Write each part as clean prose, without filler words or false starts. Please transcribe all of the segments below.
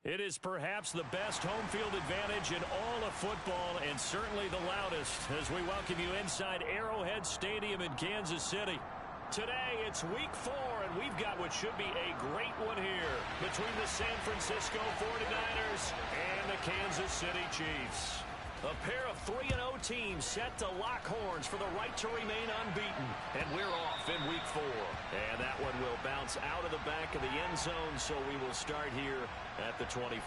It is perhaps the best home field advantage in all of football and certainly the loudest as we welcome you inside Arrowhead Stadium in Kansas City. Today it's week 4 and we've got what should be a great one here between the San Francisco 49ers and the Kansas City Chiefs. A pair of 3-0 teams set to lock horns for the right to remain unbeaten. And we're off in week 4. And that one will bounce out of the back of the end zone, so we will start here at the 25.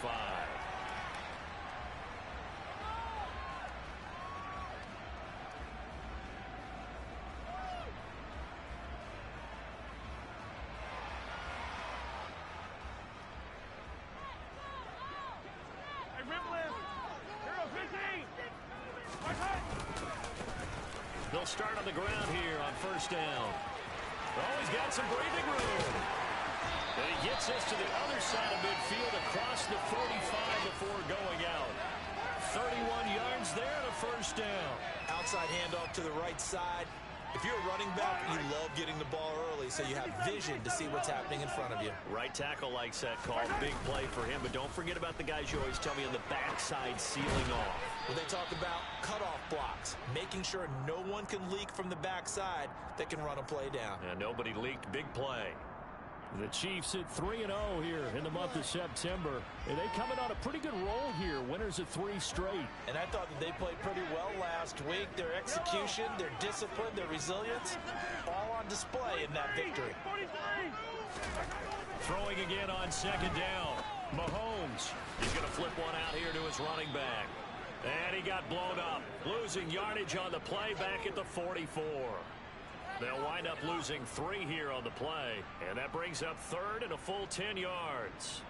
They'll start on the ground here on first down. Oh, he's got some breathing room. And he gets us to the other side of midfield across the 45 before going out. 31 yards there and a first down. Outside handoff to the right side. If you're a running back, you love getting the ball early so you have vision to see what's happening in front of you. Right tackle likes that call. Big play for him. But don't forget about the guys you always tell me on the backside sealing off. When they talk about cutoff blocks, making sure no one can leak from the backside that can run a play down. And nobody leaked. Big play. The Chiefs at 3-0 here in the month of September. And they coming on a pretty good roll here. Winners of 3 straight. And I thought that they played pretty well last week. Their execution, their discipline, their resilience, all on display in that victory. Throwing again on second down. Mahomes. He's going to flip one out here to his running back. And he got blown up. Losing yardage on the play back at the 44. They'll wind up losing 3 here on the play. And that brings up third and a full 10 yards.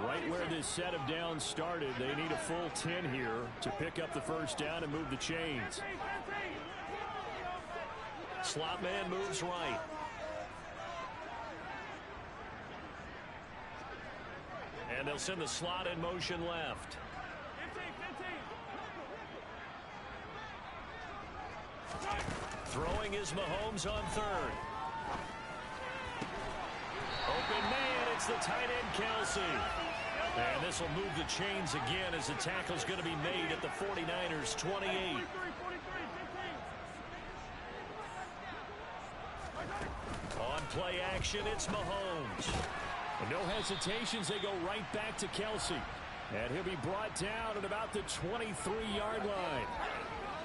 Right where this set of downs started, they need a full 10 here to pick up the first down and move the chains. Slot man moves right. And they'll send the slot in motion left. Throwing is Mahomes on third. Open man, it's the tight end Kelsey. And this will move the chains again as the tackle's going to be made at the 49ers 28. On play action, it's Mahomes. And no hesitations, they go right back to Kelsey. And he'll be brought down at about the 23-yard line.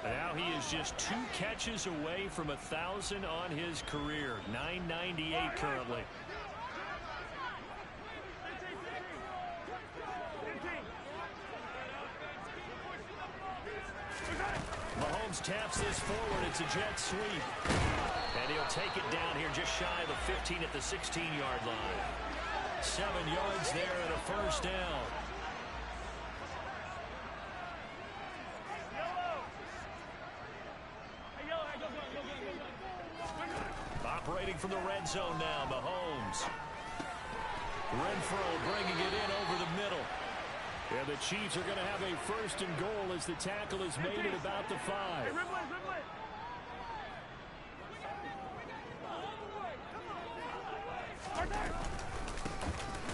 Now he is just 2 catches away from 1,000 on his career. 998 currently. Mahomes taps this forward. It's a jet sweep. And he'll take it down here just shy of the 15 at the 16-yard line. 7 yards there and a first down. Operating from the red zone now, Mahomes. Renfro bringing it in over the middle. And the Chiefs are going to have a first and goal as the tackle is made at about the 5.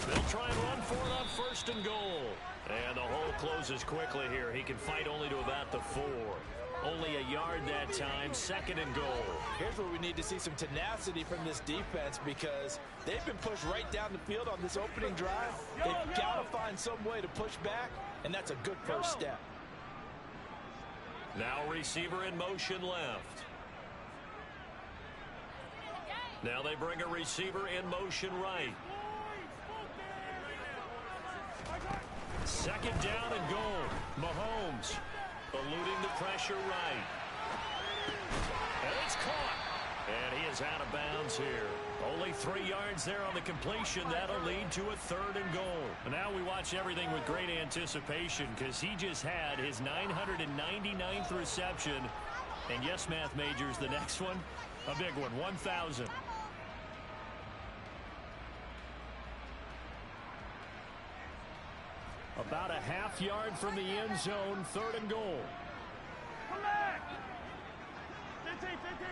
They'll try and run for it on first and goal. And the hole closes quickly here. He can fight only to about the 4. Only a yard that time, second and goal. Here's where we need to see some tenacity from this defense because they've been pushed right down the field on this opening drive. They've got to find some way to push back, and that's a good first step. Now receiver in motion left. Now they bring a receiver in motion right. Second down and goal. Mahomes eluding the pressure right. And it's caught. And he is out of bounds here. Only 3 yards there on the completion. That'll lead to a third and goal. And now we watch everything with great anticipation because he just had his 999th reception. And yes, math majors, the next one, a big one, 1,000. About a half yard from the end zone, 3rd and goal. Come back. 15, 15.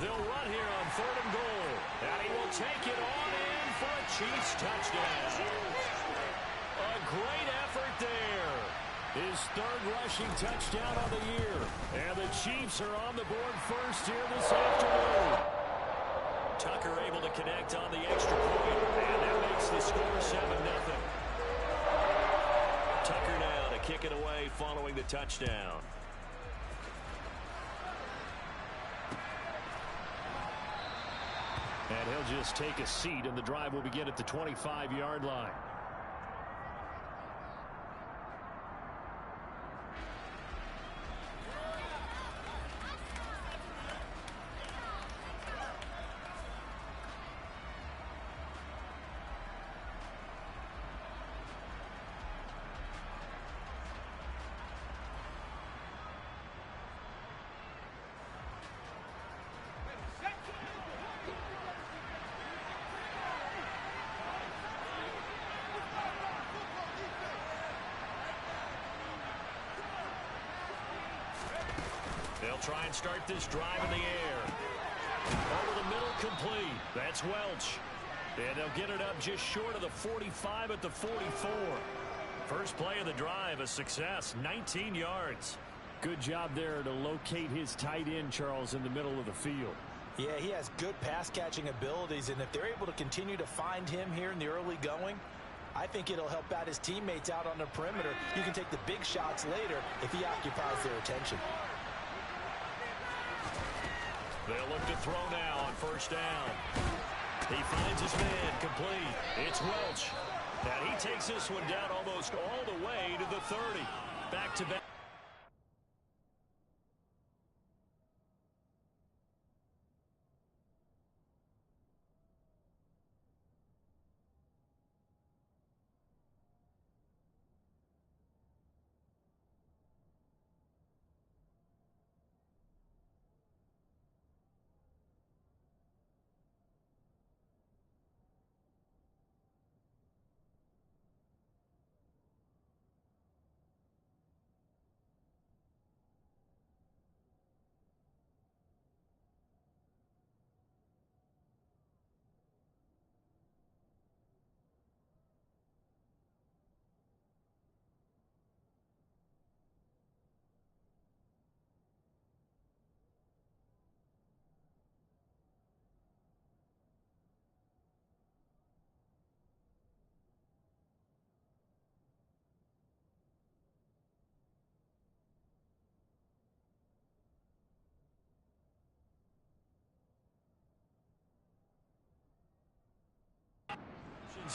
They'll run here on 3rd and goal. And he will take it on in for a Chiefs touchdown. A great effort there. His 3rd rushing touchdown of the year. And the Chiefs are on the board first here this afternoon. Tucker able to connect on the extra point. And that makes the score 7-0. Tucker now to kick it away following the touchdown. And he'll just take a seat, and the drive will begin at the 25-yard line. They'll try and start this drive in the air. Over the middle, complete. That's Welch. And they'll get it up just short of the 45 at the 44. First play of the drive, a success, 19 yards. Good job there to locate his tight end, Charles, in the middle of the field. Yeah, he has good pass-catching abilities, and if they're able to continue to find him here in the early going, I think it'll help out his teammates out on the perimeter. You can take the big shots later if he occupies their attention. They'll look to throw now on 1st down. He finds his man complete. It's Welch. And he takes this one down almost all the way to the 30. Back to back.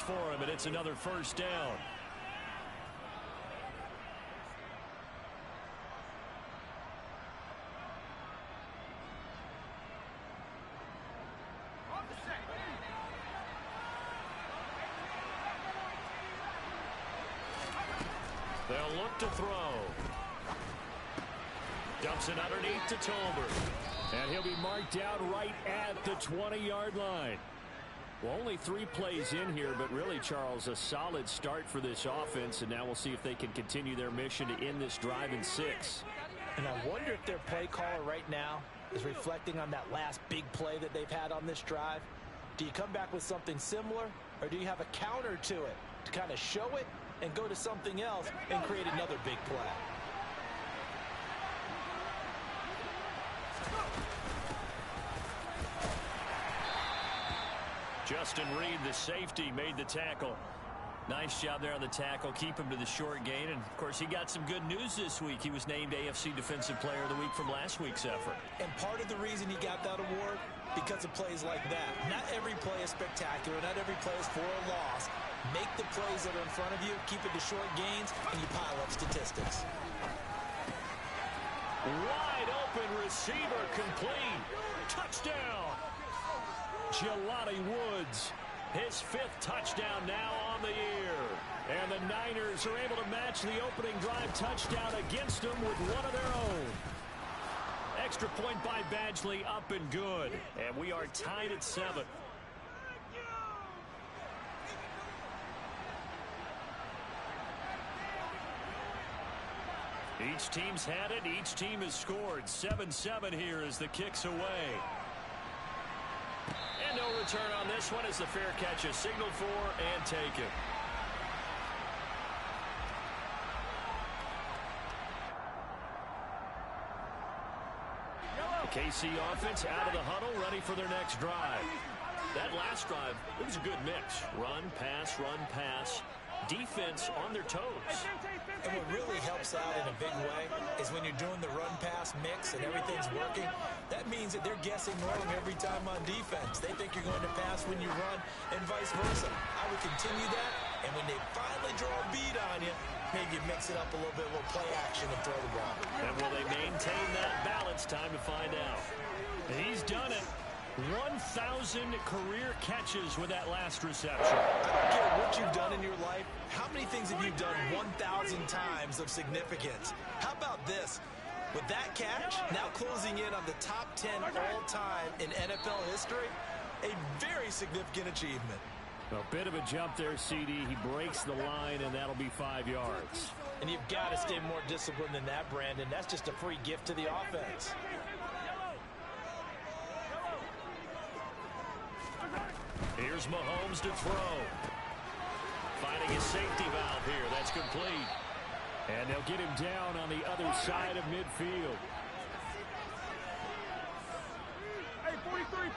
For him, and it's another 1st down. They'll look to throw. Dumps it underneath to Tolbert. And he'll be marked out right at the 20-yard line. Well, only 3 plays in here, but really, Charles, a solid start for this offense, and now we'll see if they can continue their mission to end this drive in 6. And I wonder if their play caller right now is reflecting on that last big play that they've had on this drive. Do you come back with something similar, or do you have a counter to it to kind of show it and go to something else and create another big play? Justin Reed, the safety, made the tackle. Nice job there on the tackle. Keep him to the short gain. And, of course, he got some good news this week. He was named AFC Defensive Player of the Week from last week's effort. And part of the reason he got that award, because of plays like that. Not every play is spectacular. Not every play is for a loss. Make the plays that are in front of you, keep it to short gains, and you pile up statistics. Wide open receiver complete. Touchdown. Jelani Woods, his 5th touchdown now on the year. And the Niners are able to match the opening drive touchdown against them with one of their own. Extra point by Badgley, up and good. And we are tied at 7. Each team's had it. Each team has scored. 7-7 here as the kick's away. And no return on this one as the fair catch is signaled for and taken. The KC offense out of the huddle, ready for their next drive. That last drive, it was a good mix. Run, pass, defense on their toes. And what really helps out in a big way is when you're doing the run-pass mix and everything's working, that means that they're guessing wrong every time on defense. They think you're going to pass when you run and vice versa. I would continue that, and when they finally draw a beat on you, maybe you mix it up a little bit, a little play action and throw the ball. And will they maintain that balance? Time to find out. He's done it. 1,000 career catches with that last reception. I don't care what you've done in your life. How many things have you done 1,000 times of significance? How about this? With that catch, now closing in on the top 10 all-time in NFL history, a very significant achievement. A bit of a jump there, CD. He breaks the line, and that'll be 5 yards. And you've got to stay more disciplined than that, Brandon. That's just a free gift to the offense. Here's Mahomes to throw. Finding his safety valve here. That's complete. And they'll get him down on the other side of midfield. Hey, 43,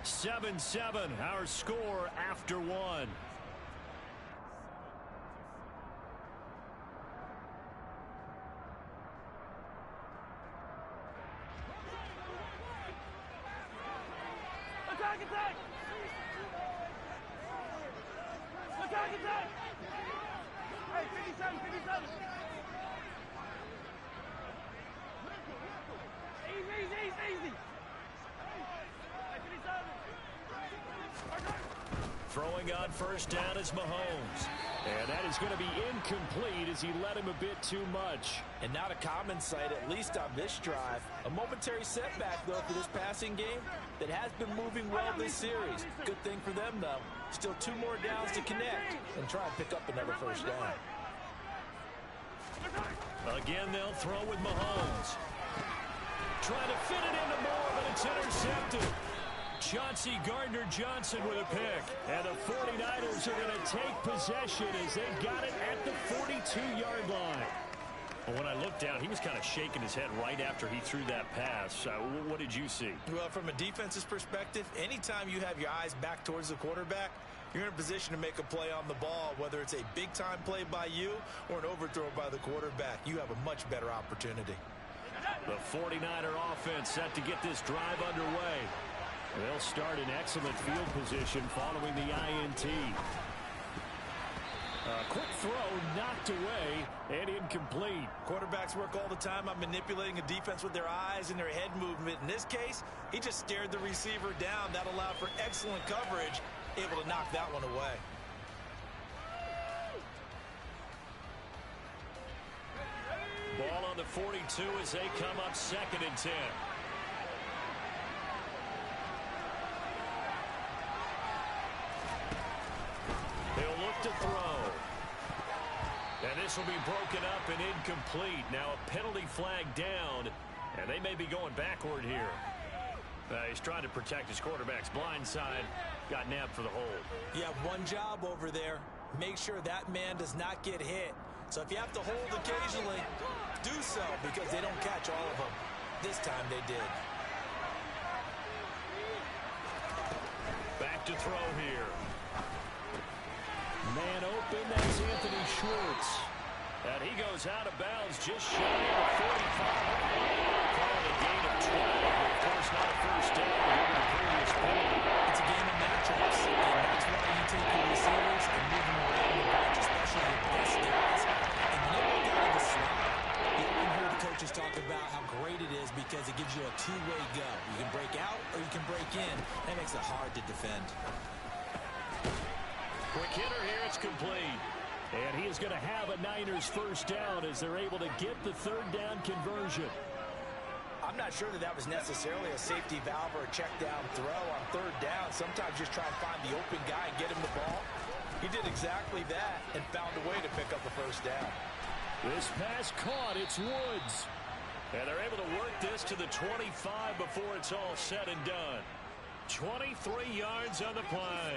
15. Seven, our score after one. Attack! Hey, 57. Easy. Hey, 57. Throwing on first down is Mahomes. And that is going to be incomplete as he led him a bit too much. And not a common sight, at least on this drive. A momentary setback, though, for this passing game that has been moving well this series. Good thing for them, though. Still 2 more downs to connect and try and pick up another first down. Again, they'll throw with Mahomes. Trying to fit it into Moore, but it's intercepted. Chauncey Gardner-Johnson with a pick. And the 49ers are going to take possession as they got it at the 42-yard line. Well, when I looked down, he was kind of shaking his head right after he threw that pass. What did you see? Well, from a defense's perspective, anytime you have your eyes back towards the quarterback, you're in a position to make a play on the ball, whether it's a big-time play by you or an overthrow by the quarterback. You have a much better opportunity. The 49er offense set to get this drive underway. They'll start in excellent field position following the INT. Quick throw knocked away and incomplete. Quarterbacks work all the time on manipulating a defense with their eyes and their head movement. In this case, he just stared the receiver down. That allowed for excellent coverage, able to knock that one away. Ball on the 42 as they come up 2nd and 10. He'll look to throw. And this will be broken up and incomplete. Now a penalty flag down, and they may be going backward here. He's trying to protect his quarterback's blind side. Got nabbed for the hold. You have one job over there. Make sure that man does not get hit. So if you have to hold occasionally, do so, because they don't catch all of them. This time they did. Back to throw here. Man open, that's Anthony Schwartz. And he goes out of bounds just shy of 45. Calling a gain of 12, but of course not a first down given the previous penalty. It's a game of matchups, and that's why you take your receivers and move them around the bench, especially your best guys. And when they look out of the slot, you often hear the coaches talk about how great it is because it gives you a two-way go. You can break out or you can break in. That makes it hard to defend. Quick hitter here, it's complete. And he is going to have a Niners first down as they're able to get the 3rd down conversion. I'm not sure that that was necessarily a safety valve or a check down throw on third down. Sometimes just try and find the open guy and get him the ball. He did exactly that and found a way to pick up a first down. This pass caught. It's Woods. And they're able to work this to the 25 before it's all said and done. 23 yards on the play.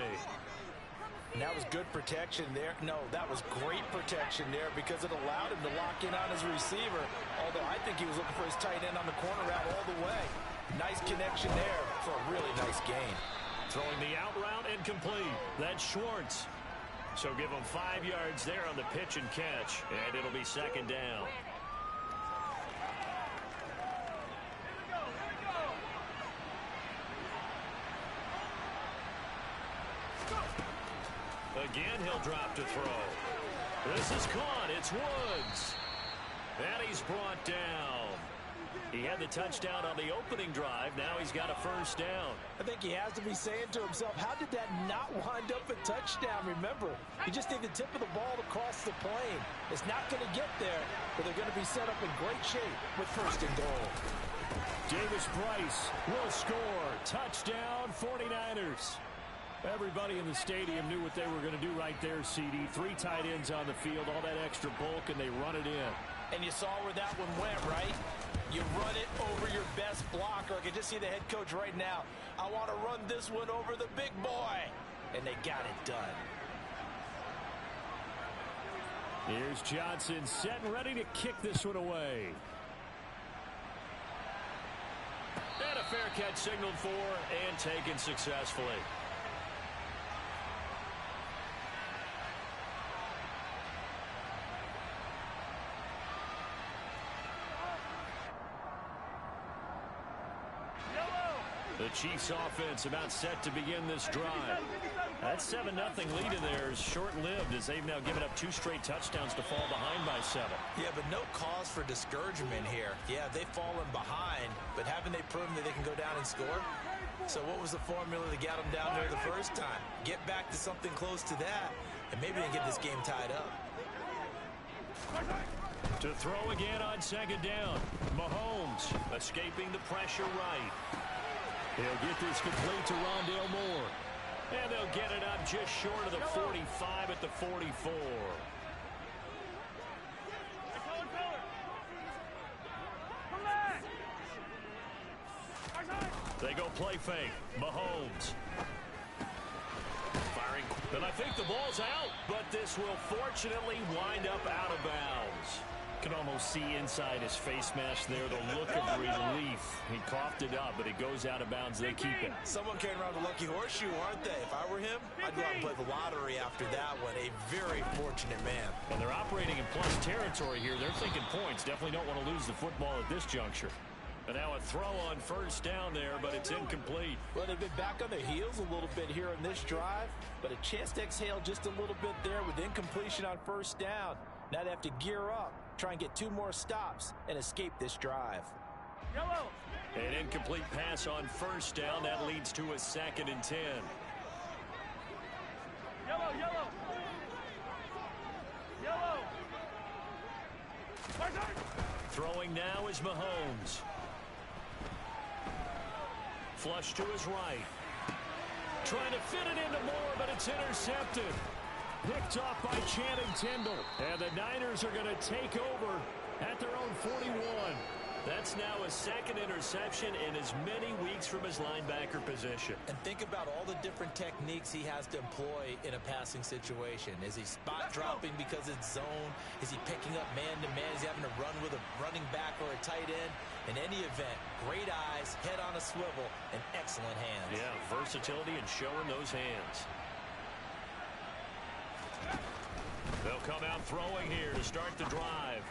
And that was good protection there. No, that was great protection there because it allowed him to lock in on his receiver. Although I think he was looking for his tight end on the corner route all the way. Nice connection there for a really nice gain. Throwing the out route incomplete. That's Schwartz. So give him 5 yards there on the pitch and catch. And it'll be second down. Again, he'll drop to throw. This is caught. It's Woods. And he's brought down. He had the touchdown on the opening drive. Now he's got a first down. I think he has to be saying to himself, how did that not wind up a touchdown? Remember, you just need the tip of the ball to cross the plane. It's not going to get there, but they're going to be set up in great shape with first and goal. Davis Price will score. Touchdown, 49ers. Everybody in the stadium knew what they were going to do right there, CD. 3 tight ends on the field, all that extra bulk, and they run it in. And you saw where that one went, right? You run it over your best blocker. I can just see the head coach right now. I want to run this one over the big boy. And they got it done. Here's Johnson set and ready to kick this one away. And a fair catch signaled for and taken successfully. The Chiefs offense about set to begin this drive. That 7-0 lead of theirs short-lived as they've now given up 2 straight touchdowns to fall behind by 7. Yeah, but no cause for discouragement here. Yeah, they've fallen behind, but haven't they proven that they can go down and score? So what was the formula that got them down there the first time? Get back to something close to that, and maybe they get this game tied up. To throw again on second down. Mahomes escaping the pressure right. He'll get this complete to Rondale Moore. And they'll get it up just short of the 45 at the 44. They go play fake. Mahomes. Firing. And I think the ball's out, but this will fortunately wind up out of bounds. Can almost see inside his face mask there the look of relief. He coughed it up, but it goes out of bounds. They keep it. Someone came around the lucky horseshoe, aren't they? If I were him, I'd go out and play the lottery after that one. A very fortunate man. And they're operating in plus territory here. They're thinking points. Definitely don't want to lose the football at this juncture. And now a throw on first down there, but it's incomplete. Well, they've been back on their heels a little bit here in this drive, but a chance to exhale just a little bit there with incompletion on first down. Now they have to gear up, try and get 2 more stops, and escape this drive. Yellow. An incomplete pass on first down. That leads to a 2nd and 10. Yellow, yellow. Yellow. Throwing now is Mahomes. Flush to his right. Trying to fit it into Moore, but it's intercepted. Picked off by Channing Tindall. And the Niners are going to take over at their own 41. That's now a 2nd interception in as many weeks from his linebacker position. And think about all the different techniques he has to employ in a passing situation. Is he spot dropping because it's zone? Is he picking up man-to-man? Is he having to run with a running back or a tight end? In any event, great eyes, head on a swivel, and excellent hands. Yeah, versatility and showing those hands. They'll come out throwing here to start the drive.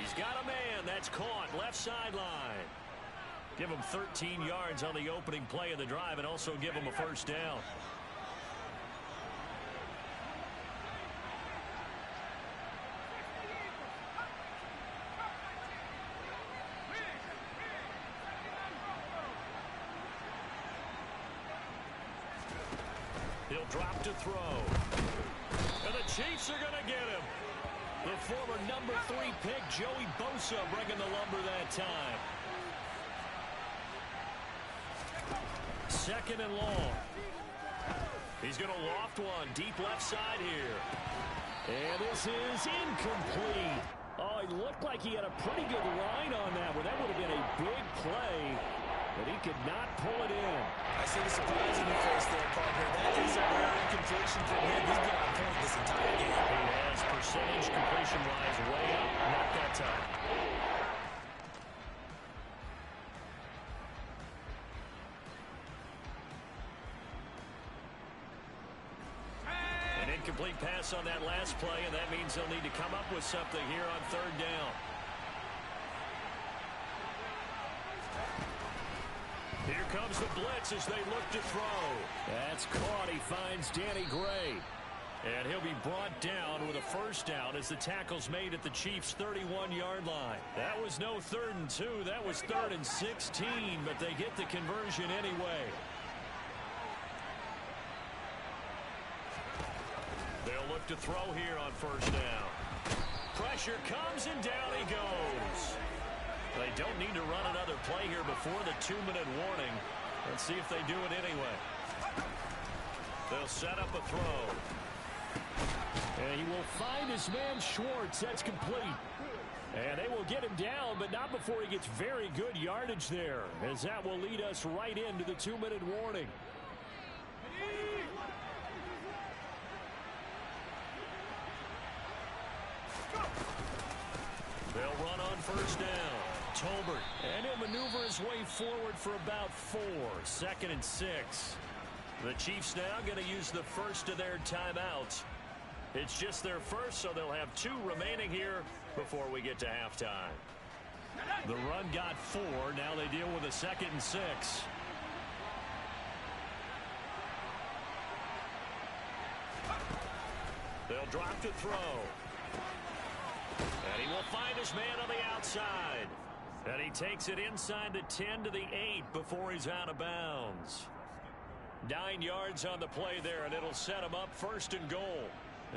He's got a man. That's caught. Left sideline. Give him 13 yards on the opening play of the drive and also give him a first down. He'll drop to throw. And the Chiefs are going to get him. The former number 3 pick, Joey Bosa, bringing the lumber that time. Second and long. He's going to loft one deep left side here. And this is incomplete. Oh, it looked like he had a pretty good line on that one. That would have been a big play, but he could not pull it in. I see the surprise in your face there, partner. That is a rare incompletion from him. He's been on point this entire game. He has percentage completion-wise way up, not that time. Incomplete pass on that last play, and that means they'll need to come up with something here on third down. Here comes the blitz as they look to throw. That's caught. He finds Danny Gray. And he'll be brought down with a first down as the tackle's made at the Chiefs' 31-yard line. That was no 3rd and 2. That was 3rd and 16, but they get the conversion anyway. They'll look to throw here on first down. Pressure comes and down he goes. They don't need to run another play here before the 2-minute warning. Let's see if they do it anyway. They'll set up a throw. And he will find his man Schwartz. That's complete. And they will get him down, but not before he gets very good yardage there, as that will lead us right into the 2-minute warning. They'll run on first down. Tolbert, and he'll maneuver his way forward for about 4. 2nd and 6. The Chiefs now going to use the first of their timeouts. It's just their first, so they'll have 2 remaining here before we get to halftime. The run got 4. Now they deal with a 2nd and 6. They'll drop to throw. And he will find his man on the outside. And he takes it inside the 10 to the 8 before he's out of bounds. 9 yards on the play there, and it'll set him up 1st and goal.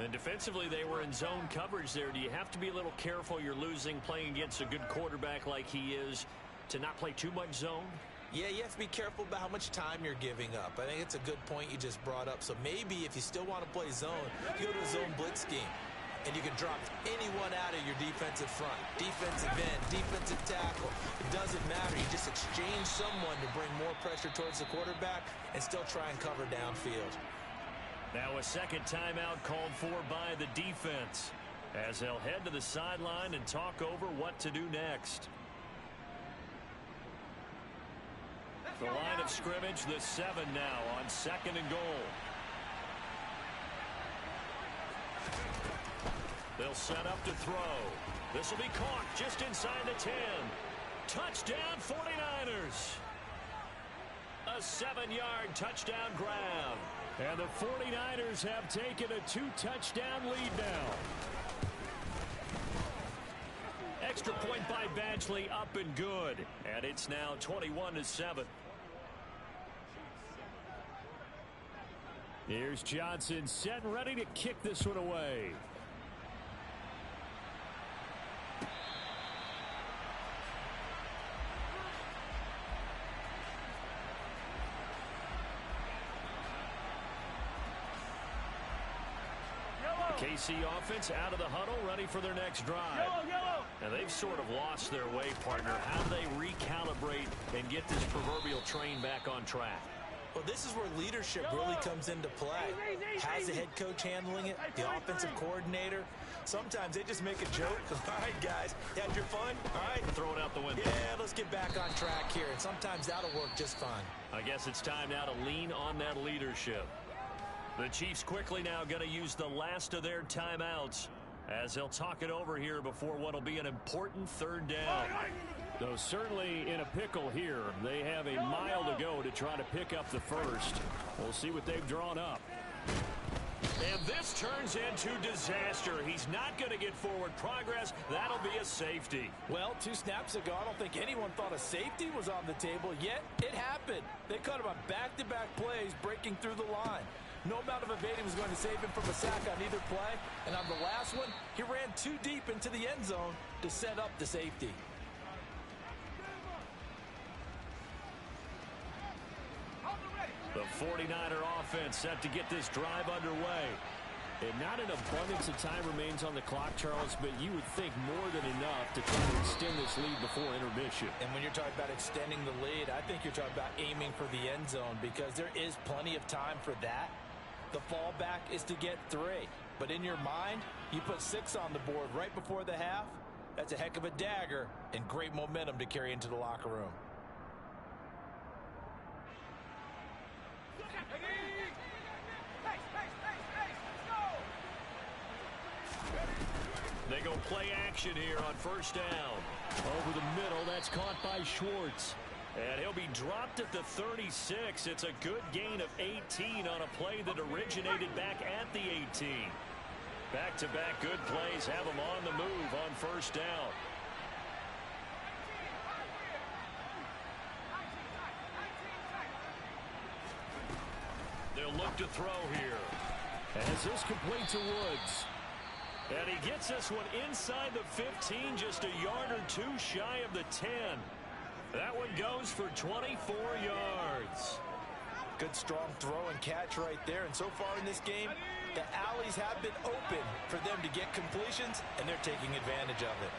And defensively, they were in zone coverage there. Do you have to be a little careful you're losing playing against a good quarterback like he is to not play too much zone? Yeah, you have to be careful about how much time you're giving up. I think it's a good point you just brought up. So maybe if you still want to play zone, you go to a zone blitz scheme. And you can drop anyone out of your defensive front. Defensive end, defensive tackle. It doesn't matter. You just exchange someone to bring more pressure towards the quarterback and still try and cover downfield. Now a second timeout called for by the defense as they'll head to the sideline and talk over what to do next. The line of scrimmage, the 7 now on 2nd and goal. They'll set up to throw. This will be caught just inside the 10. Touchdown 49ers. A 7-yard touchdown grab. And the 49ers have taken a 2-touchdown lead now. Extra point by Badgley up and good. And it's now 21-7. Here's Johnson set and ready to kick this one away. KC offense out of the huddle, ready for their next drive. And they've sort of lost their way, partner. How do they recalibrate and get this proverbial train back on track? Well, this is where leadership really comes into play. How's the head coach handling it? The offensive coordinator? Sometimes they just make a joke. All right, guys, you had your fun? All right. Throw it out the window. Yeah, let's get back on track here. And sometimes that'll work just fine. I guess it's time now to lean on that leadership. The Chiefs quickly now going to use the last of their timeouts as they'll talk it over here before what will be an important 3rd down. Though certainly in a pickle here. They have a mile to go to try to pick up the first. We'll see what they've drawn up. And this turns into disaster. He's not going to get forward progress. That'll be a safety. Well, 2 snaps ago, I don't think anyone thought a safety was on the table, yet it happened. They cut him on back-to-back plays breaking through the line. No amount of evading was going to save him from a sack on either play. And on the last one, he ran too deep into the end zone to set up the safety. The 49er offense set to get this drive underway. And not an abundance of time remains on the clock, Charles, but you would think more than enough to try to extend this lead before intermission. And when you're talking about extending the lead, I think you're talking about aiming for the end zone because there is plenty of time for that. The fallback is to get 3. But in your mind, you put 6 on the board right before the half. That's a heck of a dagger and great momentum to carry into the locker room. They go play action here on first down. Over the middle, that's caught by Schwartz. And he'll be dropped at the 36. It's a good gain of 18 on a play that originated back at the 18. Back-to-back good plays have him on the move on first down. They'll look to throw here. As this complete to Woods. And he gets this one inside the 15, just a yard or 2 shy of the 10. That one goes for 24 yards. Good strong throw and catch right there. And so far in this game, the alleys have been open for them to get completions, and they're taking advantage of it.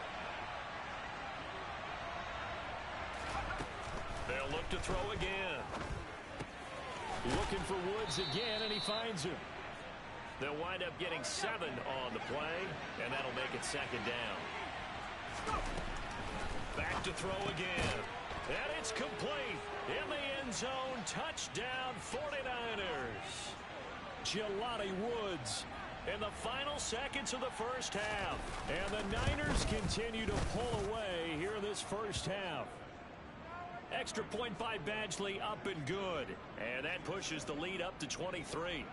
They'll look to throw again. Looking for Woods again, and he finds him. They'll wind up getting 7 on the play, and that'll make it second down. Back to throw again. And it's complete. In the end zone, touchdown 49ers. Jelani Woods In the final seconds of the first half. And the Niners continue to pull away here in this first half. Extra point by Badgley, up and good. And that pushes the lead up to 23.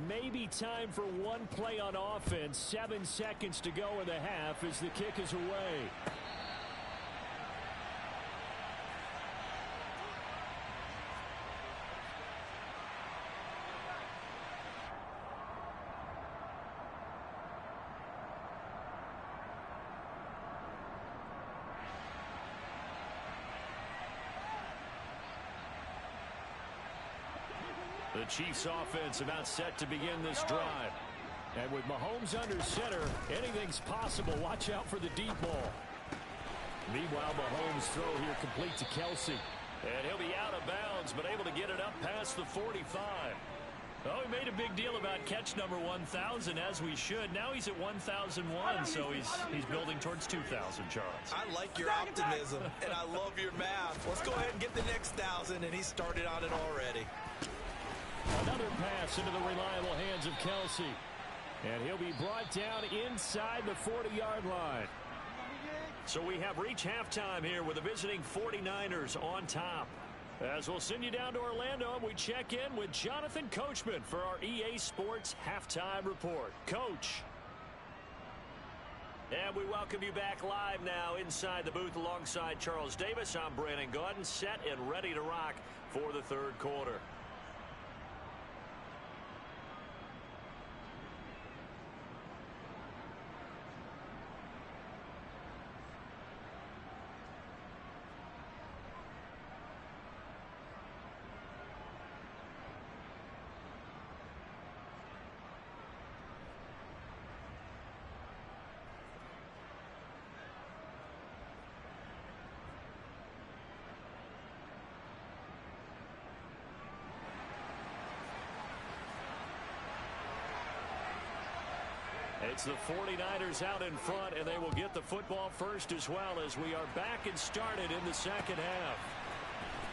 Maybe time for one play on offense. 7 seconds to go in the half as the kick is away. The Chiefs offense about set to begin this drive. And with Mahomes under center, anything's possible. Watch out for the deep ball. Meanwhile, Mahomes' throw here complete to Kelsey. And he'll be out of bounds, but able to get it up past the 45. Oh, he made a big deal about catch number 1,000, as we should. Now he's at 1,001, so he's building towards 2,000, Charles. I like your optimism, and I love your math. Let's go ahead and get the next 1,000, and he started on it already. Another pass into the reliable hands of Kelsey. And he'll be brought down inside the 40-yard line. So we have reached halftime here with the visiting 49ers on top. As we'll send you down to Orlando, and we check in with Jonathan Coachman for our EA Sports Halftime Report. Coach. And we welcome you back live now inside the booth alongside Charles Davis. I'm Brandon Gaudin, set and ready to rock for the third quarter. It's the 49ers out in front, and they will get the football first as well as we are back and started in the second half.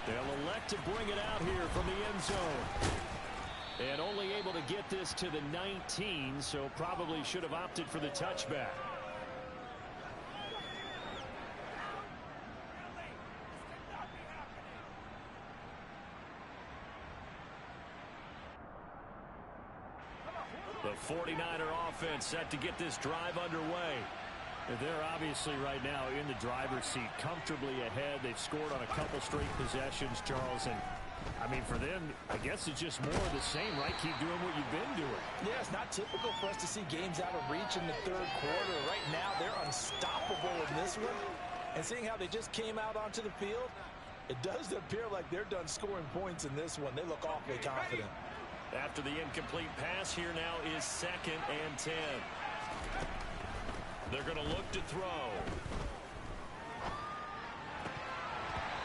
They'll elect to bring it out here from the end zone. And only able to get this to the 19, so probably should have opted for the touchback. The 49er offense set to get this drive underway. They're obviously right now in the driver's seat, comfortably ahead. They've scored on a couple straight possessions, Charles, and I mean, for them, I guess it's just more of the same, right? Keep doing what you've been doing. Yeah, it's not typical for us to see games out of reach in the third quarter. Right now, they're unstoppable in this one. And seeing how they just came out onto the field, it does appear like they're done scoring points in this one. They look awfully confident. After the incomplete pass, here now is 2nd and 10. They're going to look to throw.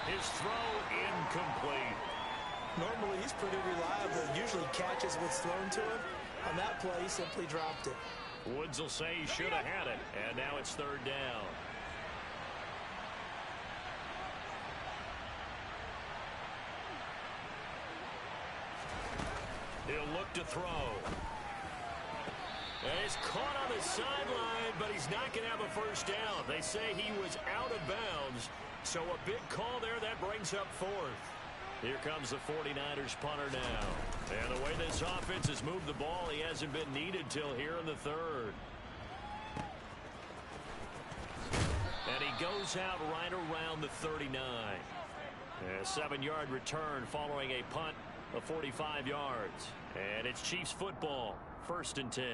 His throw incomplete. Normally, he's pretty reliable. Usually catches what's thrown to him. On that play, he simply dropped it. Woods will say he should have had it. And now it's 3rd down. He'll look to throw. And he's caught on the sideline, but he's not going to have a first down. They say he was out of bounds. So a big call there that brings up 4th. Here comes the 49ers punter now. And the way this offense has moved the ball, he hasn't been needed till here in the 3rd. And he goes out right around the 39. A 7-yard return following a punt of 45 yards. And it's Chiefs football, 1st and 10.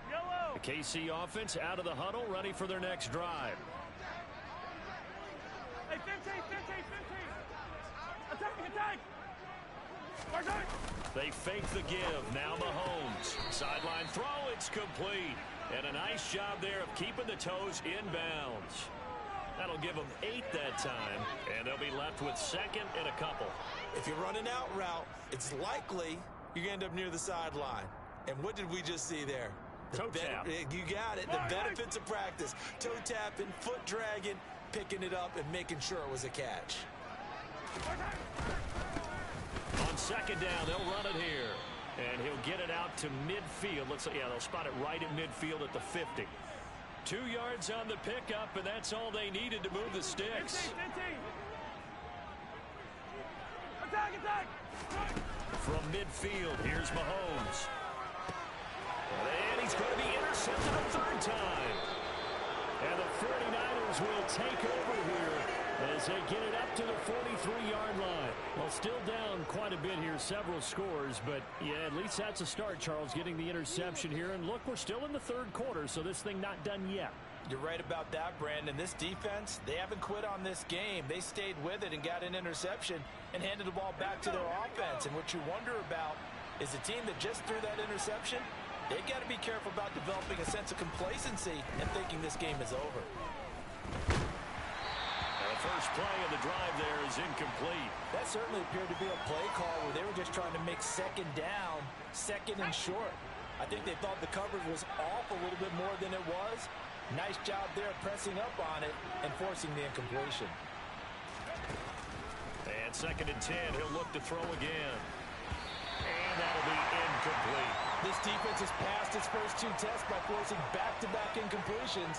Yellow. The KC offense out of the huddle, ready for their next drive. Hey, 15. Attack. Attack. They fake the give. Now Mahomes. Sideline throw. It's complete. And a nice job there of keeping the toes inbounds. That'll give them 8 that time. And they'll be left with 2nd and a couple. If you run an out route, it's likely you're going to end up near the sideline. And what did we just see there? Toe tap. You got it. The benefits of practice. Toe tapping, foot dragging, picking it up, and making sure it was a catch. On 2nd down, they'll run it here. And he'll get it out to midfield. Looks like, yeah, they'll spot it right at midfield at the 50. 2 yards on the pickup, and that's all they needed to move the sticks. 15. Attack. From midfield, here's Mahomes. And he's going to be intercepted a 3rd time. And the 49ers will take over here as they get it up to the 43-yard line. Well, still down quite a bit here, several scores, but yeah, at least that's a start, Charles, getting the interception here. And look, we're still in the 3rd quarter, so this thing not done yet. You're right about that, Brandon. This defense, they haven't quit on this game. They stayed with it and got an interception and handed the ball back to their offense. And what you wonder about is the team that just threw that interception, they've got to be careful about developing a sense of complacency and thinking this game is over. The first play of the drive there is incomplete. That certainly appeared to be a play call where they were just trying to make 2nd down, 2nd and short. I think they thought the coverage was off a little bit more than it was. Nice job there pressing up on it and forcing the incompletion. And 2nd and 10, he'll look to throw again. And that'll be incomplete. This defense has passed its first 2 tests by forcing back-to-back incompletions.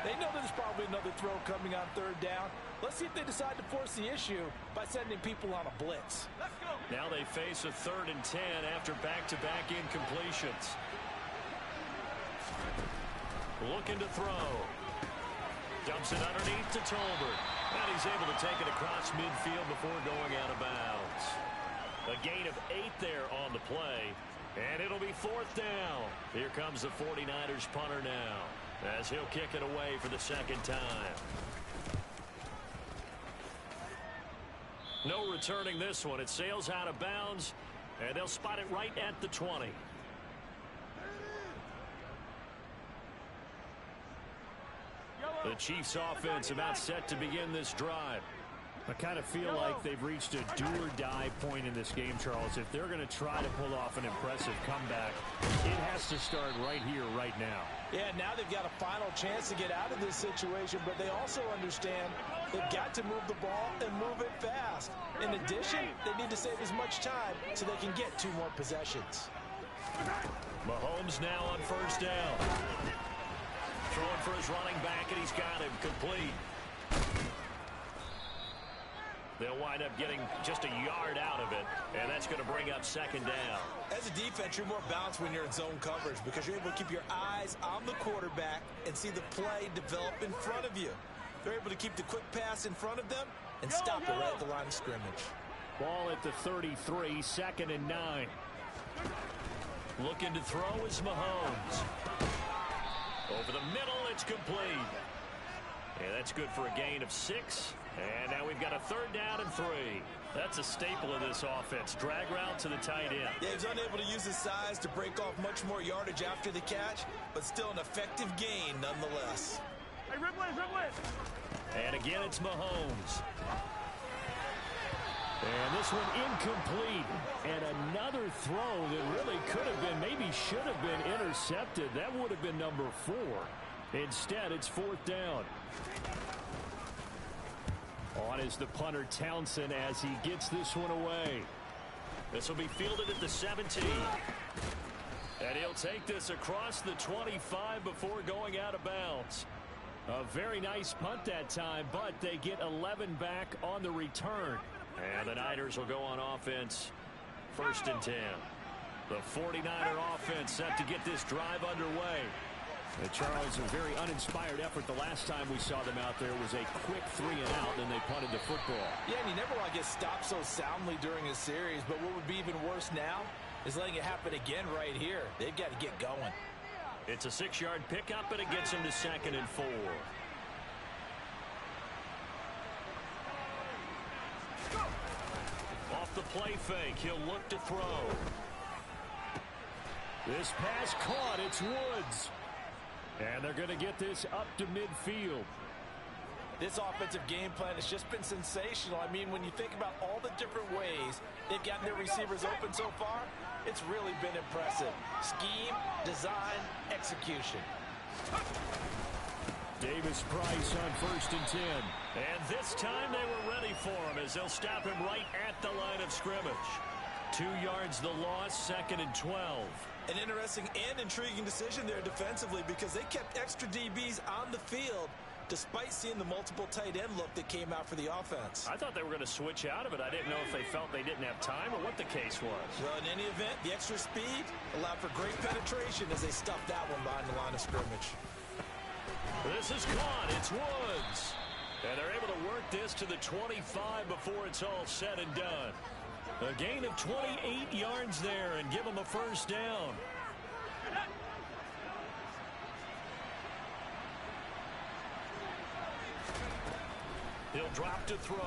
They know there's probably another throw coming on 3rd down. Let's see if they decide to force the issue by sending people on a blitz. Let's go. Now they face a 3rd and 10 after back-to-back incompletions. Looking to throw. Dumps it underneath to Tolbert. And he's able to take it across midfield before going out of bounds. A gain of 8 there on the play. And it'll be 4th down. Here comes the 49ers punter now, as he'll kick it away for the 2nd time. No returning this one. It sails out of bounds, and they'll spot it right at the 20. The Chiefs offense about set to begin this drive. I kind of feel like they've reached a do-or-die point in this game, Charles. If they're going to try to pull off an impressive comeback, it has to start right here, right now. Yeah, now they've got a final chance to get out of this situation, but they also understand they've got to move the ball and move it fast. In addition, they need to save as much time so they can get 2 more possessions. Mahomes now on 1st down. Throwing for his running back, and he's got him complete. They'll wind up getting just a yard out of it, and that's going to bring up 2nd down. As a defense, you're more balanced when you're in zone coverage because you're able to keep your eyes on the quarterback and see the play develop in front of you. They're able to keep the quick pass in front of them and stop it right at the line of scrimmage. Ball at the 33, 2nd and 9. Looking to throw is Mahomes. Over the middle, it's complete. Yeah, that's good for a gain of 6. And now we've got a 3rd down and 3. That's a staple of this offense. Drag route to the tight end. Yeah, he's unable to use his size to break off much more yardage after the catch, but still an effective gain nonetheless. Hey, ribble it. And again, it's Mahomes. And this one incomplete. And another throw that really could have been, maybe should have been intercepted. That would have been number 4. Instead, it's 4th down. On is the punter Townsend as he gets this one away. This will be fielded at the 17. And he'll take this across the 25 before going out of bounds. A very nice punt that time, but they get 11 back on the return. And the Niners will go on offense, 1st and 10. The 49er offense set to get this drive underway. Charles, a very uninspired effort the last time we saw them out there was a quick 3 and out, and they punted the football. Yeah, and you never want to get stopped so soundly during a series, but what would be even worse now is letting it happen again right here. They've got to get going. It's a 6-yard pickup, and it gets him to 2nd and 4. Off the play fake, he'll look to throw. This pass caught, it's Woods. And they're going to get this up to midfield. This offensive game plan has just been sensational. I mean, when you think about all the different ways they've gotten their receivers open so far, it's really been impressive. Scheme, design, execution. Davis Price on 1st and 10. And this time they were ready for him as they'll stop him right at the line of scrimmage. 2 yards the loss, 2nd and 12. An interesting and intriguing decision there defensively because they kept extra DBs on the field despite seeing the multiple tight end look that came out for the offense. I thought they were going to switch out of it. I didn't know if they felt they didn't have time or what the case was. Well, in any event, the extra speed allowed for great penetration as they stuffed that one behind the line of scrimmage. This is caught. It's Woods. And they're able to work this to the 25 before it's all said and done. A gain of 28 yards there and give them a 1st down. He'll drop to throw.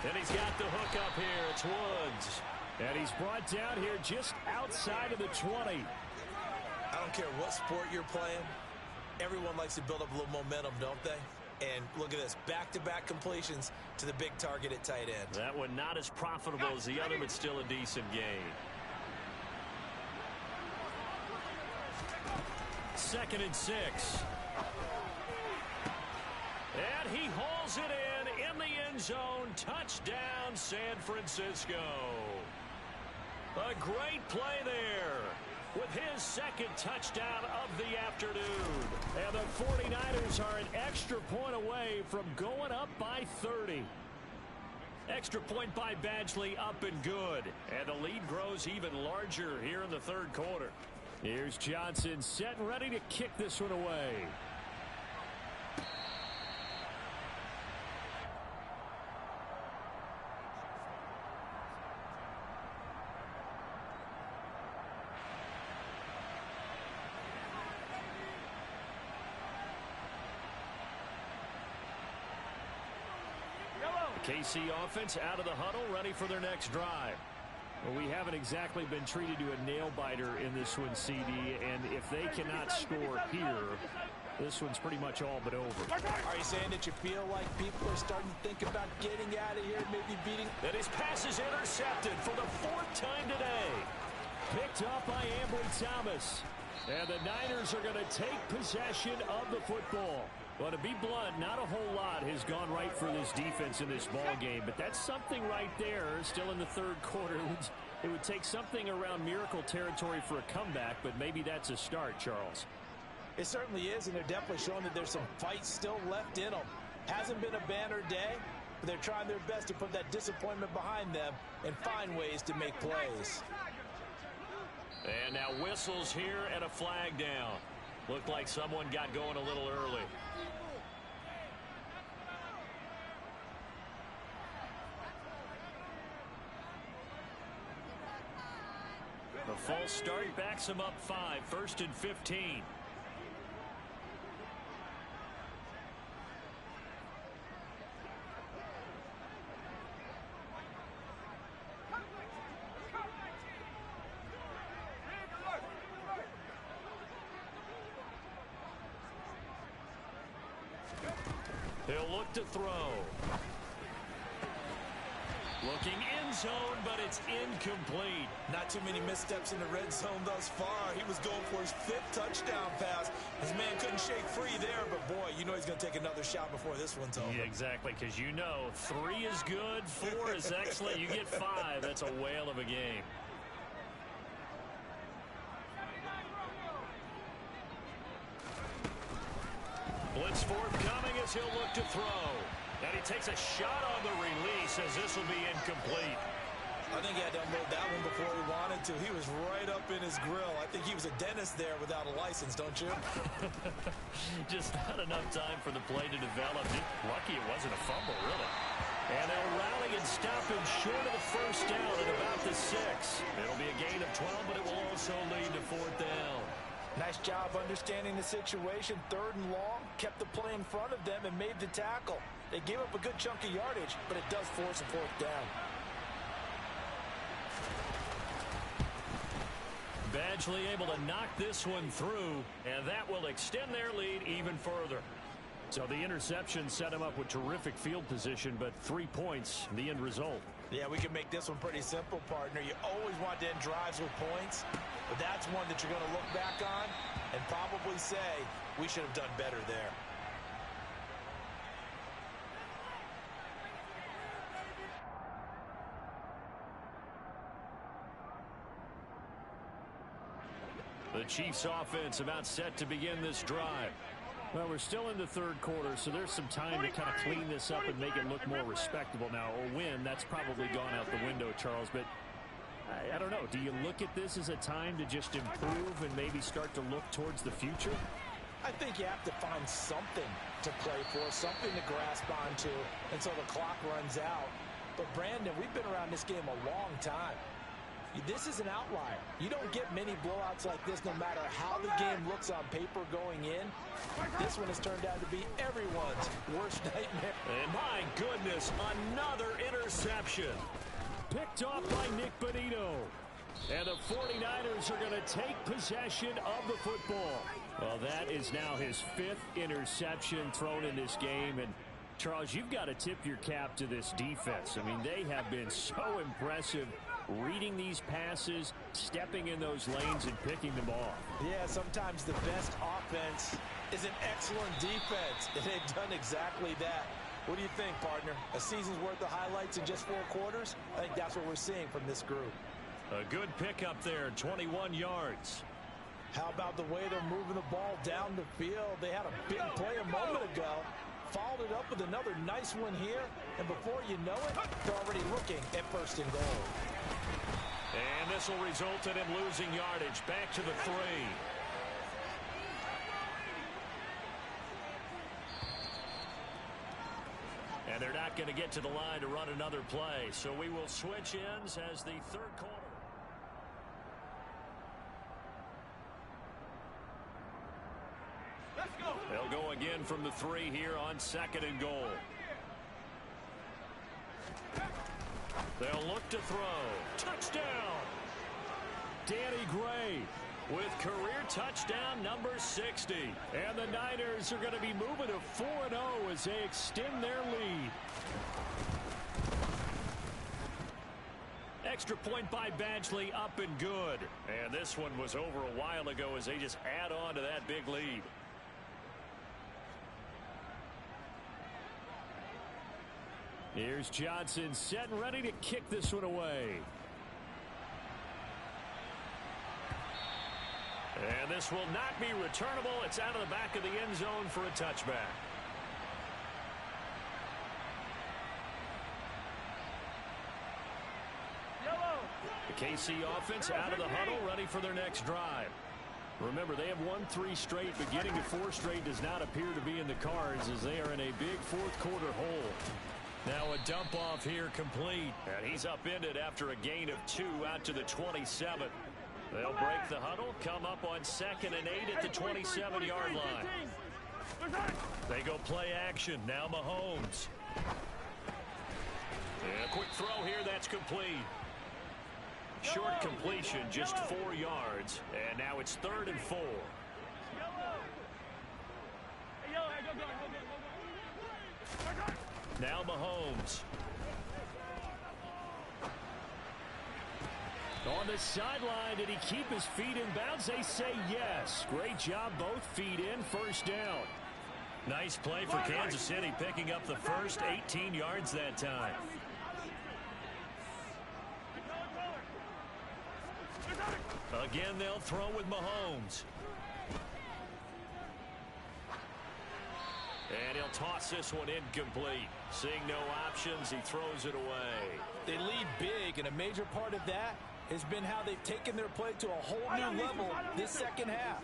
And he's got the hook up here. It's Woods. And he's brought down here just outside of the 20. I don't care what sport you're playing. Everyone likes to build up a little momentum, don't they? And look at this, back-to-back completions to the big target at tight end. That one not as profitable as the other, but still a decent gain. 2nd and 6. And he hauls it in the end zone. Touchdown, San Francisco. A great play there with his 2nd touchdown of the afternoon. And the 49ers are an extra point away from going up by 30. Extra point by Badgley, up and good. And the lead grows even larger here in the 3rd quarter. Here's Johnson set and ready to kick this one away. KC offense out of the huddle, ready for their next drive. Well, we haven't exactly been treated to a nail-biter in this one, CD, and if they cannot score here, this one's pretty much all but over. Are you saying that you feel like people are starting to think about getting out of here, maybe beating? And his pass is intercepted for the 4th time today. Picked up by Ambry Thomas. And the Niners are going to take possession of the football. Well, to be blunt, not a whole lot has gone right for this defense in this ball game, but that's something right there. Still in the 3rd quarter. It would take something around miracle territory for a comeback, but maybe that's a start, Charles. It certainly is, and they're definitely showing that there's some fight still left in them. Hasn't been a banner day, but they're trying their best to put that disappointment behind them and find ways to make plays. And now whistles here and a flag down. Looked like someone got going a little early. The false start backs him up 5. 1st and 15. He'll look to throw. Looking end zone, but it's incomplete. Not too many missteps in the red zone thus far. He was going for his 5th touchdown pass. His man couldn't shake free there, but boy, you know he's going to take another shot before this one's over. Yeah, exactly, because you know 3 is good, 4 is excellent. You get 5. That's a whale of a game. Blitz forthcoming as he'll look to throw. And he takes a shot on the release as this will be incomplete. I think he had to unload that one before he wanted to. He was right up in his grill. I think he was a dentist there without a license, don't you? Just not enough time for the play to develop. Lucky it wasn't a fumble, really. And they'll rally and stop him short of the 1st down at about the 6. It'll be a gain of 12, but it will also lead to 4th down. Nice job understanding the situation. 3rd and long, kept the play in front of them and made the tackle. They gave up a good chunk of yardage, but it does force a 4th down. Badgley able to knock this one through, and that will extend their lead even further. So the interception set him up with terrific field position, but 3 points, the end result. Yeah, we can make this one pretty simple, partner. You always want to end drives with points, but that's one that you're going to look back on and probably say, we should have done better there. The Chiefs offense about set to begin this drive. Well, we're still in the 3rd quarter, so there's some time to kind of clean this up and make it look more respectable now. A win, that's probably gone out the window, Charles, but I don't know. Do you look at this as a time to just improve and maybe start to look towards the future? I think you have to find something to play for, something to grasp onto until the clock runs out. But, Brandon, we've been around this game a long time. This is an outlier. You don't get many blowouts like this no matter how the game looks on paper going in. This one has turned out to be everyone's worst nightmare. And my goodness, another interception. Picked off by Nick Bonito. And the 49ers are going to take possession of the football. Well, that is now his 5th interception thrown in this game. And, Charles, you've got to tip your cap to this defense. I mean, they have been so impressive reading these passes, stepping in those lanes, and picking them off. Yeah, sometimes the best offense is an excellent defense, and they've done exactly that. What do you think, partner? A season's worth of highlights in just 4 quarters? I think that's what we're seeing from this group. A good pickup there, 21 yards. How about the way they're moving the ball down the field? They had a big play a moment ago, followed it up with another nice one here, and before you know it, they're already looking at 1st and goal. And this will result in him losing yardage. Back to the 3. And they're not going to get to the line to run another play. So we will switch ends as the 3rd quarter. Let's go. They'll go again from the 3 here on 2nd and goal. They'll look to throw. Touchdown! Danny Gray with career touchdown number 60. And the Niners are going to be moving to 4-0 as they extend their lead. Extra point by Badgley, up and good. And this one was over a while ago as they just add on to that big lead. Here's Johnson set and ready to kick this one away. And this will not be returnable. It's out of the back of the end zone for a touchback. The KC offense out of the huddle, ready for their next drive. Remember, they have won 3 straight, but getting to 4 straight does not appear to be in the cards as they are in a big fourth-quarter hole. Now a dump off here complete. And he's upended after a gain of 2 out to the 27. They'll break the huddle, come up on 2nd and 8 at the 27-yard line. They go play action. Now Mahomes. And a quick throw here. That's complete. Short completion, just 4 yards. And now it's 3rd and 4. Now Mahomes. On the sideline, did he keep his feet in bounds? They say yes. Great job, both feet in, first down. Nice play for Kansas City, picking up the first 18 yards that time. Again, they'll throw with Mahomes. And he'll toss this one incomplete. Seeing no options, he throws it away. They lead big, and a major part of that has been how they've taken their play to a whole new level this second half.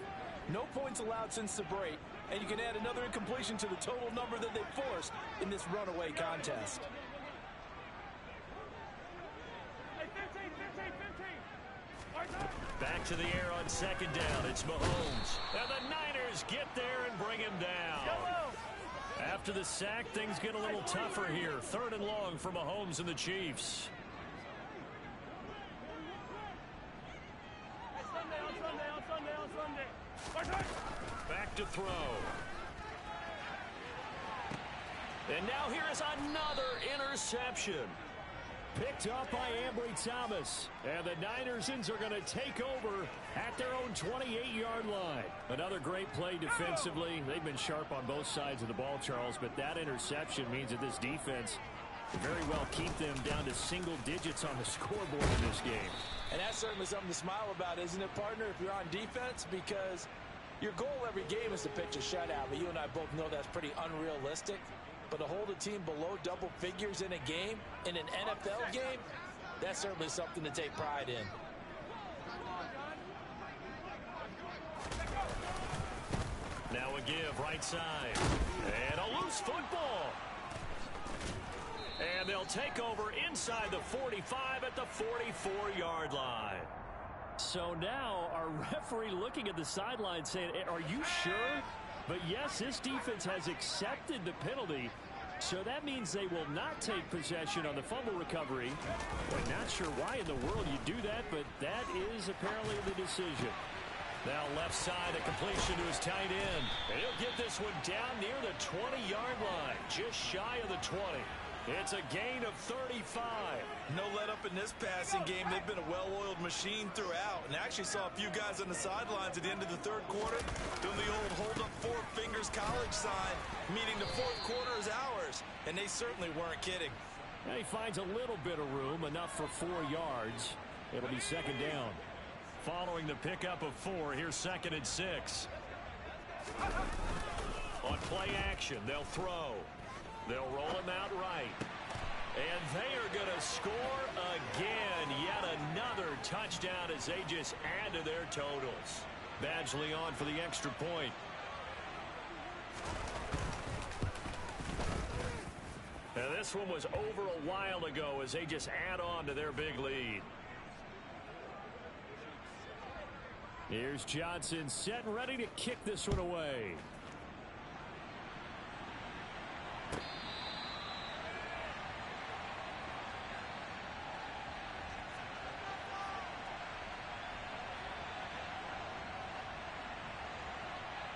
No points allowed since the break, and you can add another incompletion to the total number that they forced in this runaway contest. Back to the air on 2nd down. It's Mahomes. And the Niners get there and bring him down. After the sack, things get a little tougher here. 3rd and long for Mahomes and the Chiefs. Back to throw. And now here is another interception. Picked up by Ambry Thomas. And the Niners are going to take over at their own 28-yard line. Another great play defensively. They've been sharp on both sides of the ball, Charles, but that interception means that this defense can very well keep them down to single digits on the scoreboard in this game. And that's certainly something to smile about, isn't it, partner, if you're on defense? Because your goal every game is to pitch a shutout, but you and I both know that's pretty unrealistic. But to hold a team below double figures in a game, in an NFL game, that's certainly something to take pride in. Now a give right side. And a loose football. And they'll take over inside the 45 at the 44-yard line. So now our referee looking at the sideline saying, are you sure? But yes, this defense has accepted the penalty, so that means they will not take possession on the fumble recovery. I'm not sure why in the world you do that, but that is apparently the decision. Now left side, a completion to his tight end. And he'll get this one down near the 20-yard line, just shy of the 20. It's a gain of 35. No let up in this passing game. They've been a well-oiled machine throughout, and actually saw a few guys on the sidelines at the end of the 3rd quarter doing the old hold up 4 fingers college sign, meaning the 4th quarter is ours, and they certainly weren't kidding. And he finds a little bit of room, enough for 4 yards. It'll be 2nd down. Following the pickup of 4, here's 2nd and 6. On play action, they'll throw. They'll roll him out right. And they are going to score again. Yet another touchdown as they just add to their totals. Badgley on for the extra point. Now this one was over a while ago as they just add on to their big lead. Here's Johnson set and ready to kick this one away.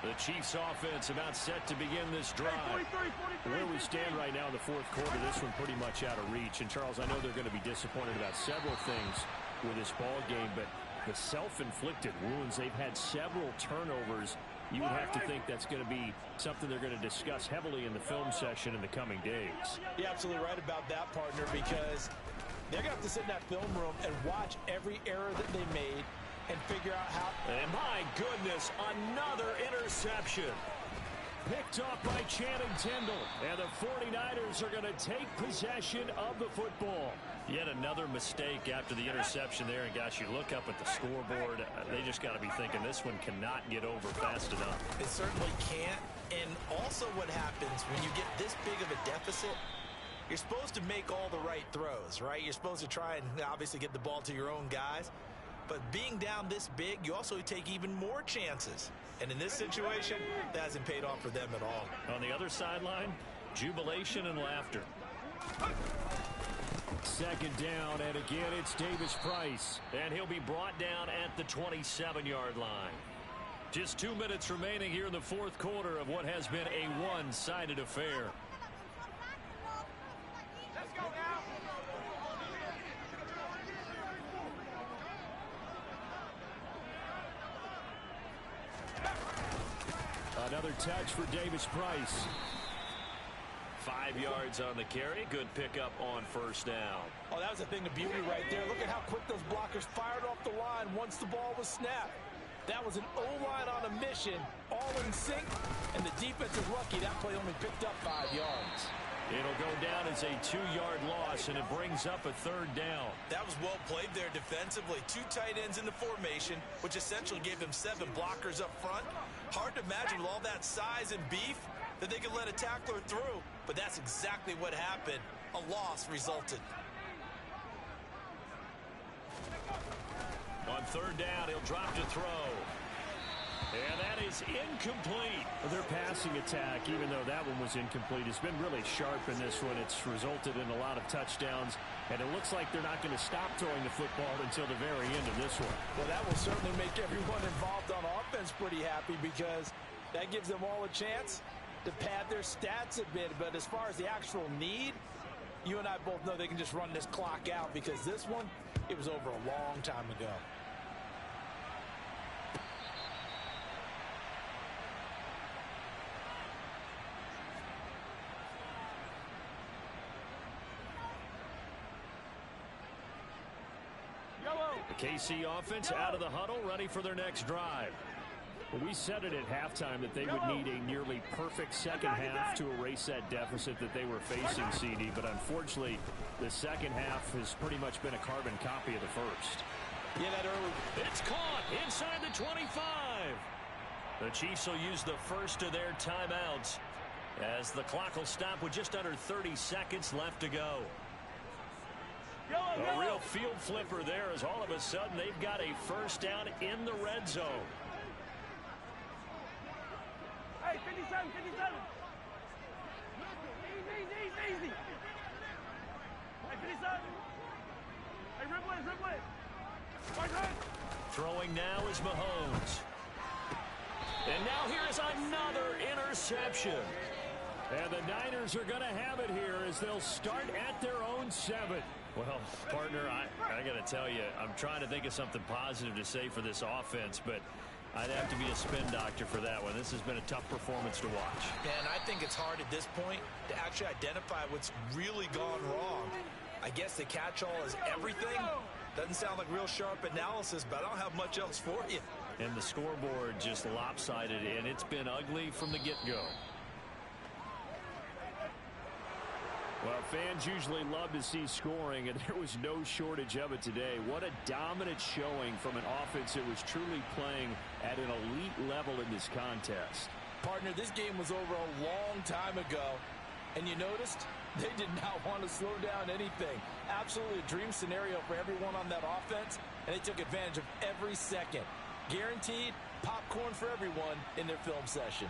The Chiefs offense about set to begin this drive. Where we stand right now in the 4th quarter, this one pretty much out of reach. And Charles, I know they're going to be disappointed about several things with this ball game, but the self-inflicted wounds, they've had several turnovers. You would have to think that's going to be something they're going to discuss heavily in the film session in the coming days. You're absolutely right about that, partner, because they're going to have to sit in that film room and watch every error that they made and figure out how. And my goodness, another interception. Picked off by Channing Tindall. And the 49ers are going to take possession of the football. Yet another mistake after the interception there. And, gosh, you look up at the scoreboard. They just got to be thinking this one cannot get over fast enough. It certainly can't. And also what happens when you get this big of a deficit, you're supposed to make all the right throws, right? You're supposed to try and obviously get the ball to your own guys. But being down this big, you also take even more chances. And in this situation, that hasn't paid off for them at all. On the other sideline, jubilation and laughter. Second down, and again, it's Davis Price. And he'll be brought down at the 27-yard line. Just 2 minutes remaining here in the fourth quarter of what has been a one-sided affair. Let's go now. Another touch for Davis Price. 5 yards on the carry. Good pickup on first down. Oh, that was a thing of beauty right there. Look at how quick those blockers fired off the line once the ball was snapped. That was an O-line on a mission, all in sync, and the defense is lucky that play only picked up 5 yards. It'll go down as a 2-yard loss, and it brings up a third down. That was well played there defensively. 2 tight ends in the formation, which essentially gave them 7 blockers up front. Hard to imagine with all that size and beef that they could let a tackler through, but that's exactly what happened. A loss resulted. On third down, he'll drop to throw. And that is incomplete. Their passing attack, even though that one was incomplete, has been really sharp in this one. It's resulted in a lot of touchdowns, and it looks like they're not going to stop throwing the football until the very end of this one. Well, that will certainly make everyone involved on offense pretty happy because that gives them all a chance to pad their stats a bit. But as far as the actual need, you and I both know they can just run this clock out because this one, it was over a long time ago. The KC offense out of the huddle, ready for their next drive. Well, we said it at halftime that they would need a nearly perfect second half to erase that deficit that they were facing, CD. But unfortunately, the second half has pretty much been a carbon copy of the first. Yeah, that early. It's caught inside the 25. The Chiefs will use the first of their timeouts as the clock will stop with just under 30 seconds left to go. A real field flipper there as all of a sudden they've got a first down in the red zone. Hey, 57, 57. Easy. Hey, 57. Hey, rip it. Throwing now is Mahomes. And now here is another interception. And the Niners are going to have it here as they'll start at their own 7. Well, partner, I got to tell you, I'm trying to think of something positive to say for this offense, but I'd have to be a spin doctor for that one. This has been a tough performance to watch. And I think it's hard at this point to actually identify what's really gone wrong. I guess the catch-all is everything. Doesn't sound like real sharp analysis, but I don't have much else for you. And the scoreboard just lopsided, and it's been ugly from the get-go. Well, fans usually love to see scoring, and there was no shortage of it today. What a dominant showing from an offense that was truly playing at an elite level in this contest. Partner, this game was over a long time ago, and you noticed they did not want to slow down anything. Absolutely a dream scenario for everyone on that offense, and they took advantage of every second. Guaranteed popcorn for everyone in their film session.